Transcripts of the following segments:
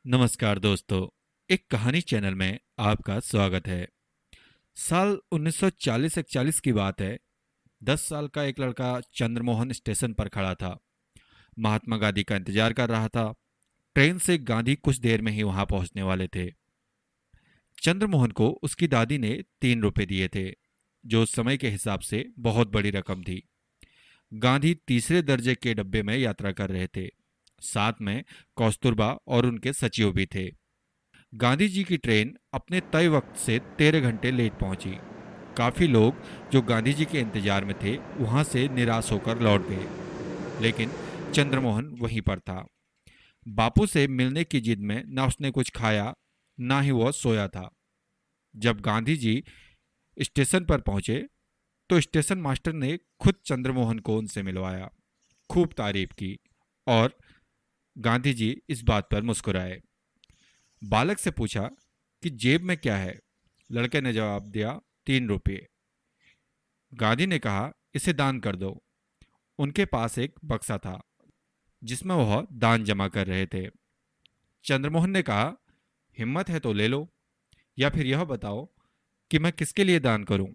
नमस्कार दोस्तों। एक कहानी चैनल में आपका स्वागत है। साल 1940-41 की बात है। 10 साल का एक लड़का चंद्रमोहन स्टेशन पर खड़ा था। महात्मा गांधी का इंतजार कर रहा था। ट्रेन से गांधी कुछ देर में ही वहां पहुंचने वाले थे। चंद्रमोहन को उसकी दादी ने 3 रुपए दिए थे, जो उस समय के हिसाब से बहुत बड़ी रकम थी। गांधी तीसरे दर्जे के डब्बे में यात्रा कर रहे थे। साथ में कौस्तुरबा और उनके सचिव भी थे। गांधी जी की ट्रेन अपने तय वक्त से 13 घंटे लेट पहुंची। काफी लोग जो गांधी जी के इंतजार में थे वहां से निराश होकर लौट गए, लेकिन चंद्रमोहन वहीं पर था। बापू से मिलने की जिद में ना उसने कुछ खाया, ना ही वह सोया था। जब गांधी जी स्टेशन पर पहुंचे तो स्टेशन मास्टर ने खुद चंद्रमोहन को उनसे मिलवाया, खूब तारीफ की, और गांधी जी इस बात पर मुस्कुराए। बालक से पूछा कि जेब में क्या है। लड़के ने जवाब दिया, 3 रुपये। गांधी ने कहा, इसे दान कर दो। उनके पास एक बक्सा था जिसमें वह दान जमा कर रहे थे। चंद्रमोहन ने कहा, हिम्मत है तो ले लो, या फिर यह बताओ कि मैं किसके लिए दान करूं।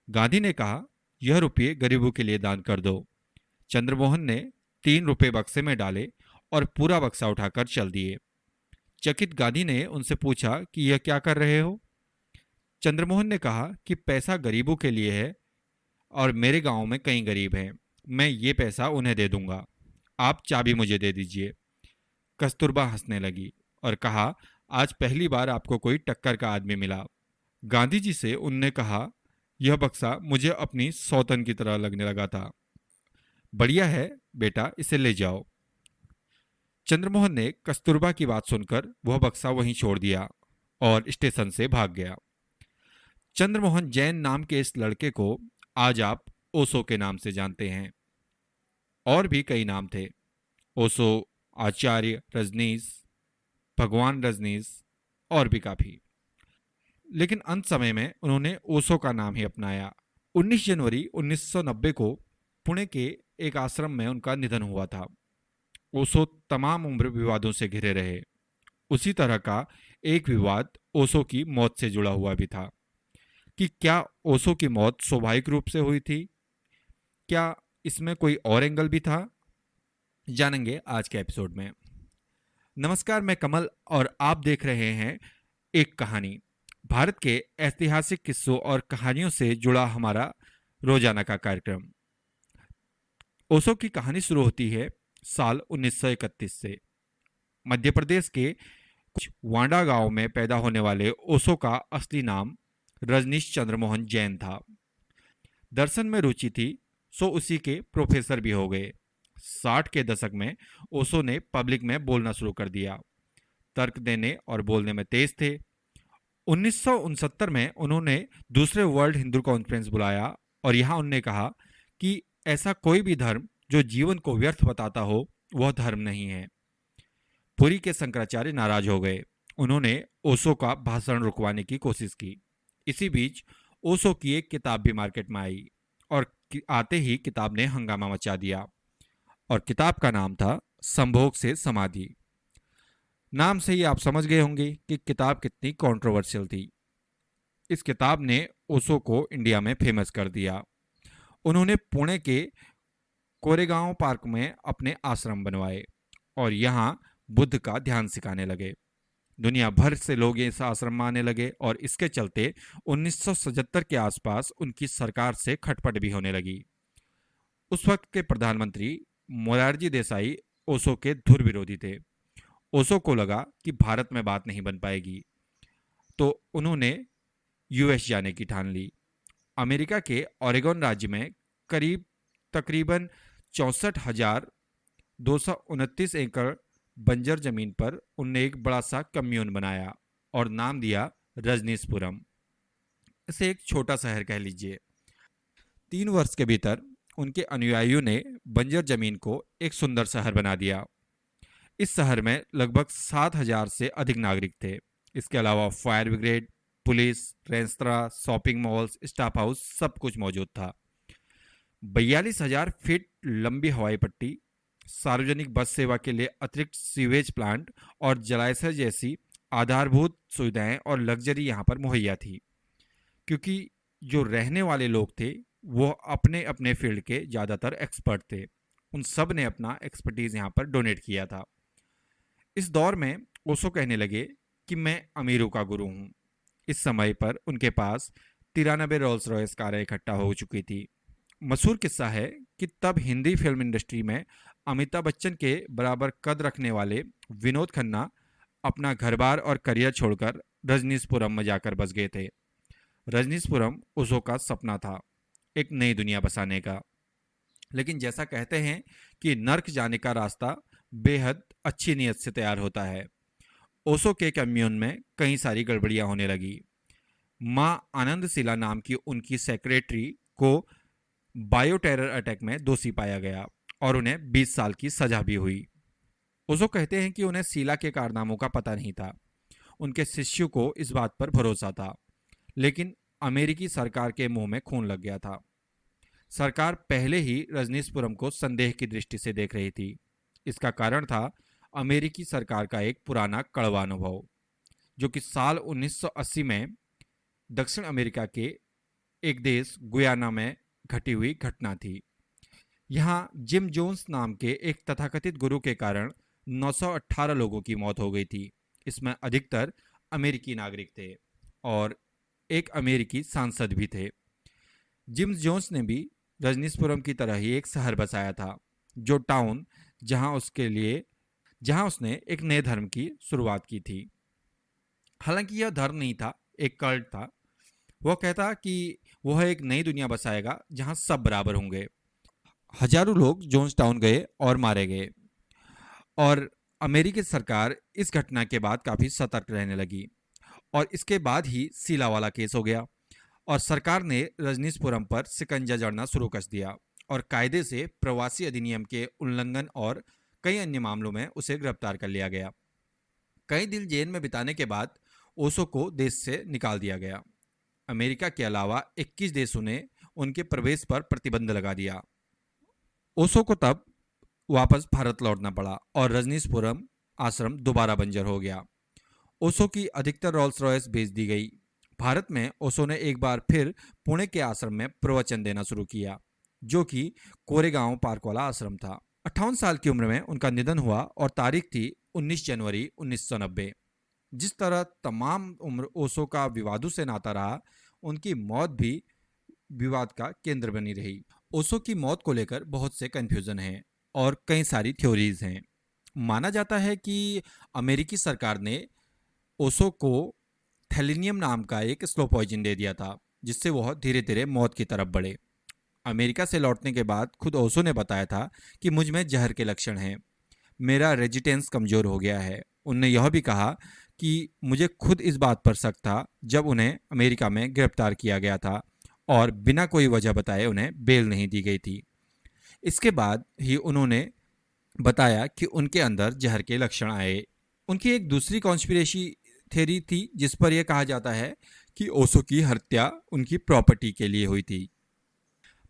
गांधी ने कहा, यह रुपये गरीबों के लिए दान कर दो। चंद्रमोहन ने 3 रुपये बक्से में डाले और पूरा बक्सा उठाकर चल दिए। चकित गांधी ने उनसे पूछा कि यह क्या कर रहे हो। चंद्रमोहन ने कहा कि पैसा गरीबों के लिए है और मेरे गांव में कई गरीब हैं। मैं ये पैसा उन्हें दे दूंगा। आप चाबी मुझे दे दीजिए। कस्तूरबा हंसने लगी और कहा, आज पहली बार आपको कोई टक्कर का आदमी मिला। गांधी जी से उनने कहा, यह बक्सा मुझे अपनी सौतन की तरह लगने लगा था। बढ़िया है बेटा, इसे ले जाओ। चंद्रमोहन ने कस्तूरबा की बात सुनकर वह बक्सा वहीं छोड़ दिया और स्टेशन से भाग गया। चंद्रमोहन जैन नाम के इस लड़के को आज आप ओशो के नाम से जानते हैं। और भी कई नाम थे, ओशो, आचार्य रजनीश, भगवान रजनीश, और भी काफी। लेकिन अंत समय में उन्होंने ओशो का नाम ही अपनाया। 19 जनवरी 1990 को पुणे के एक आश्रम में उनका निधन हुआ था। ओशो तमाम उम्र विवादों से घिरे रहे। उसी तरह का एक विवाद ओशो की मौत से जुड़ा हुआ भी था कि क्या ओशो की मौत स्वाभाविक रूप से हुई थी, क्या इसमें कोई और एंगल भी था। जानेंगे आज के एपिसोड में। नमस्कार, मैं कमल और आप देख रहे हैं एक कहानी, भारत के ऐतिहासिक किस्सों और कहानियों से जुड़ा हमारा रोजाना का कार्यक्रम। ओशो की कहानी शुरू होती है साल 1931 से। मध्य प्रदेश के कुछ वांडा गांव में पैदा होने वाले ओशो का असली नाम रजनीश चंद्रमोहन जैन था। दर्शन में रुचि थी, सो उसी के प्रोफेसर भी हो गए। 60 के दशक में ओशो ने पब्लिक में बोलना शुरू कर दिया। तर्क देने और बोलने में तेज थे। 1969 में उन्होंने दूसरे वर्ल्ड हिंदू कॉन्फ्रेंस बुलाया और यहां उन्होंने कहा कि ऐसा कोई भी धर्म जो जीवन को व्यर्थ बताता हो वह धर्म नहीं है। पुरी के शंकराचार्य नाराज हो गए। उन्होंने ओशो का भाषण रुकवाने की कोशिश की। इसी बीच ओशो की एक किताब भी मार्केट में आई और आते ही किताब ने हंगामा मचा दिया। और किताब का नाम था संभोग से समाधि। नाम से ही आप समझ गए होंगे कि किताब कितनी कंट्रोवर्शियल थी। इस किताब ने ओशो को इंडिया में फेमस कर दिया। उन्होंने पुणे के कोरेगांव पार्क में अपने आश्रम बनवाए और यहाँ बुद्ध का ध्यान सिखाने लगे। दुनिया भर से लोग इस आश्रम में आने लगे और इसके चलते 1977 के आसपास उनकी सरकार से खटपट भी होने लगी। उस वक्त के प्रधानमंत्री मोरारजी देसाई ओशो के धुर विरोधी थे। ओशो को लगा कि भारत में बात नहीं बन पाएगी, तो उन्होंने यूएस जाने की ठान ली। अमेरिका के ओरेगन राज्य में करीब तकरीबन 64,229 एकड़ बंजर जमीन पर उनने एक बड़ा सा कम्यून बनाया और नाम दिया रजनीशपुरम। इसे एक छोटा शहर कह लीजिए। 3 वर्ष के भीतर उनके अनुयायियों ने बंजर जमीन को एक सुंदर शहर बना दिया। इस शहर में लगभग 7,000 से अधिक नागरिक थे। इसके अलावा fire brigade, police, restaurant, shopping malls, staff house, सब कुछ मौजूद था। 42,000 फीट लंबी हवाई पट्टी, सार्वजनिक बस सेवा के लिए अतिरिक्त सीवेज प्लांट और जलाशय जैसी आधारभूत सुविधाएं और लग्जरी यहाँ पर मुहैया थी, क्योंकि जो रहने वाले लोग थे वो अपने अपने फील्ड के ज़्यादातर एक्सपर्ट थे। उन सब ने अपना एक्सपर्टीज़ यहाँ पर डोनेट किया था। इस दौर में ओशो कहने लगे कि मैं अमीरों का गुरु हूँ। इस समय पर उनके पास 93 रोल्स रॉयस कारें इकट्ठा हो चुकी थी। मशहूर किस्सा है कि तब हिंदी फिल्म इंडस्ट्री में अमिताभ बच्चन के बराबर कद रखने वाले विनोद खन्ना अपना घर बार और करियर छोड़कर रजनीशपुरम में जाकर बस गए थे। रजनीशपुरम ओशो का सपना था, एक नई दुनिया बसाने का। लेकिन जैसा कहते हैं कि नर्क जाने का रास्ता बेहद अच्छी नीयत से तैयार होता है। ओशो के कम्यून में कई सारी गड़बड़ियां होने लगी। मां आनंदशिला नाम की उनकी सेक्रेटरी को बायो टेरर अटैक में दोषी पाया गया और उन्हें 20 साल की सजा भी हुई। ओशो कहते हैं कि उन्हें शीला के कारनामों का पता नहीं था। उनके शिष्यों को इस बात पर भरोसा था, लेकिन अमेरिकी सरकार के मुंह में खून लग गया था। सरकार पहले ही रजनीशपुरम को संदेह की दृष्टि से देख रही थी। इसका कारण था अमेरिकी सरकार का एक पुराना कड़वा अनुभव, जो कि साल 1980 में दक्षिण अमेरिका के एक देश गुयाना में घटी हुई घटना थी। यहाँ जिम जोन्स नाम के एक तथाकथित गुरु के कारण 918 लोगों की मौत हो गई थी। इसमें अधिकतर अमेरिकी नागरिक थे और एक अमेरिकी सांसद भी थे। जिम जोन्स ने भी रजनीशपुरम की तरह ही एक शहर बसाया था, जो टाउन, जहां उसने एक नए धर्म की शुरुआत की थी। हालांकि यह धर्म नहीं था, एक कल्ट था। वह कहता कि वह एक नई दुनिया बसाएगा जहां सब बराबर होंगे। हजारों लोग जोन्स टाउन गए और मारे गए, और अमेरिकी सरकार इस घटना के बाद काफी सतर्क रहने लगी। और इसके बाद ही शीला वाला केस हो गया और सरकार ने रजनीशपुरम पर शिकंजा जड़ना शुरू कर दिया और कायदे से प्रवासी अधिनियम के उल्लंघन और कई अन्य मामलों में उसे गिरफ्तार कर लिया गया। कई दिन जेल में बिताने के बाद ओशो को देश से निकाल दिया गया। अमेरिका के अलावा 21 देशों ने उनके प्रवेश पर प्रतिबंध लगा दिया। ओशो को तब वापस भारत लौटना पड़ा और रजनीशपुरम आश्रम दोबारा बंजर हो गया। ओशो की अधिकतर रोल्स रॉयस बेच दी गई। भारत में ओशो ने एक बार फिर पुणे के आश्रम में प्रवचन देना शुरू किया, जो कि कोरेगांव पार्क वाला आश्रम था। 58 साल की उम्र में उनका निधन हुआ और तारीख थी 19 जनवरी 1990। जिस तरह तमाम उम्र ओशो का विवादों से नाता रहा, उनकी मौत भी विवाद का केंद्र बनी रही। ओशो की मौत को लेकर बहुत से कंफ्यूजन हैं और कई सारी थ्योरीज हैं। माना जाता है कि अमेरिकी सरकार ने ओशो को थैलेनियम नाम का एक स्लो पॉइजन दे दिया था, जिससे वह धीरे धीरे मौत की तरफ बढ़े। अमेरिका से लौटने के बाद खुद ओशो ने बताया था कि मुझ में जहर के लक्षण हैं, मेरा रेजिस्टेंस कमज़ोर हो गया है। उनने यह भी कहा कि मुझे खुद इस बात पर शक था जब उन्हें अमेरिका में गिरफ्तार किया गया था और बिना कोई वजह बताए उन्हें बेल नहीं दी गई थी। इसके बाद ही उन्होंने बताया कि उनके अंदर जहर के लक्षण आए। उनकी एक दूसरी कॉन्स्पिरेसी थ्योरी थी, जिस पर यह कहा जाता है कि ओशो की हत्या उनकी प्रॉपर्टी के लिए हुई थी।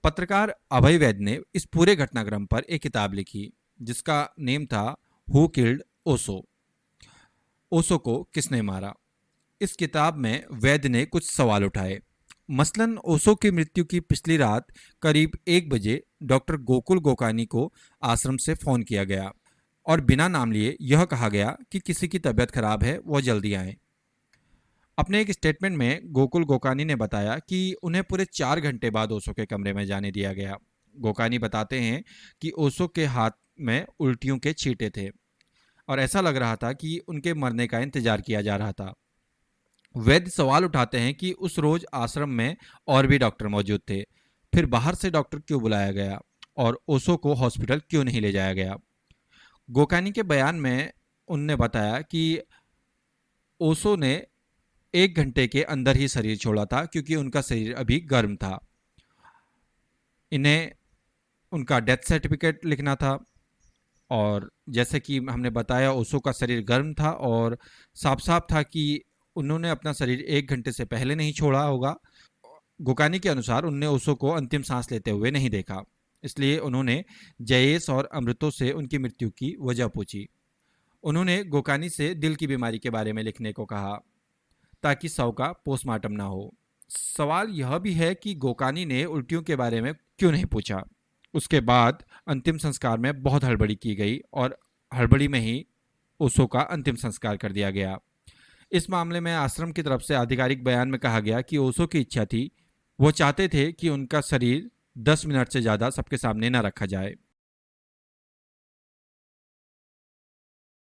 पत्रकार अभय वैद ने इस पूरे घटनाक्रम पर एक किताब लिखी, जिसका नेम था हु किल्ड ओशो, ओशो को किसने मारा। इस किताब में वैद ने कुछ सवाल उठाए। मसलन ओशो की मृत्यु की पिछली रात करीब 1 बजे डॉक्टर गोकुल गोकानी को आश्रम से फ़ोन किया गया और बिना नाम लिए यह कहा गया कि किसी की तबीयत खराब है, वह जल्दी आए। अपने एक स्टेटमेंट में गोकुल गोकानी ने बताया कि उन्हें पूरे 4 घंटे बाद ओशो के कमरे में जाने दिया गया। गोकानी बताते हैं कि ओशो के हाथ में उल्टियों के छींटे थे और ऐसा लग रहा था कि उनके मरने का इंतजार किया जा रहा था। वैद्य सवाल उठाते हैं कि उस रोज आश्रम में और भी डॉक्टर मौजूद थे, फिर बाहर से डॉक्टर क्यों बुलाया गया और ओशो को हॉस्पिटल क्यों नहीं ले जाया गया। गोकानी के बयान में उनने बताया कि ओशो ने 1 घंटे के अंदर ही शरीर छोड़ा था, क्योंकि उनका शरीर अभी गर्म था। इन्हें उनका डेथ सर्टिफिकेट लिखना था और जैसे कि हमने बताया ओशो का शरीर गर्म था और साफ साफ था कि उन्होंने अपना शरीर 1 घंटे से पहले नहीं छोड़ा होगा। गोकानी के अनुसार उनने ओशो को अंतिम सांस लेते हुए नहीं देखा। इसलिए उन्होंने जयेश और अमृतो से उनकी मृत्यु की वजह पूछी। उन्होंने गोकानी से दिल की बीमारी के बारे में लिखने को कहा ताकि शव का पोस्टमार्टम ना हो। सवाल यह भी है कि गोकानी ने उल्टियों के बारे में क्यों नहीं पूछा। उसके बाद अंतिम संस्कार में बहुत हड़बड़ी की गई और हड़बड़ी में ही ओशो का अंतिम संस्कार कर दिया गया। इस मामले में आश्रम की तरफ से आधिकारिक बयान में कहा गया कि ओशो की इच्छा थी, वो चाहते थे कि उनका शरीर 10 मिनट से ज़्यादा सबके सामने न रखा जाए।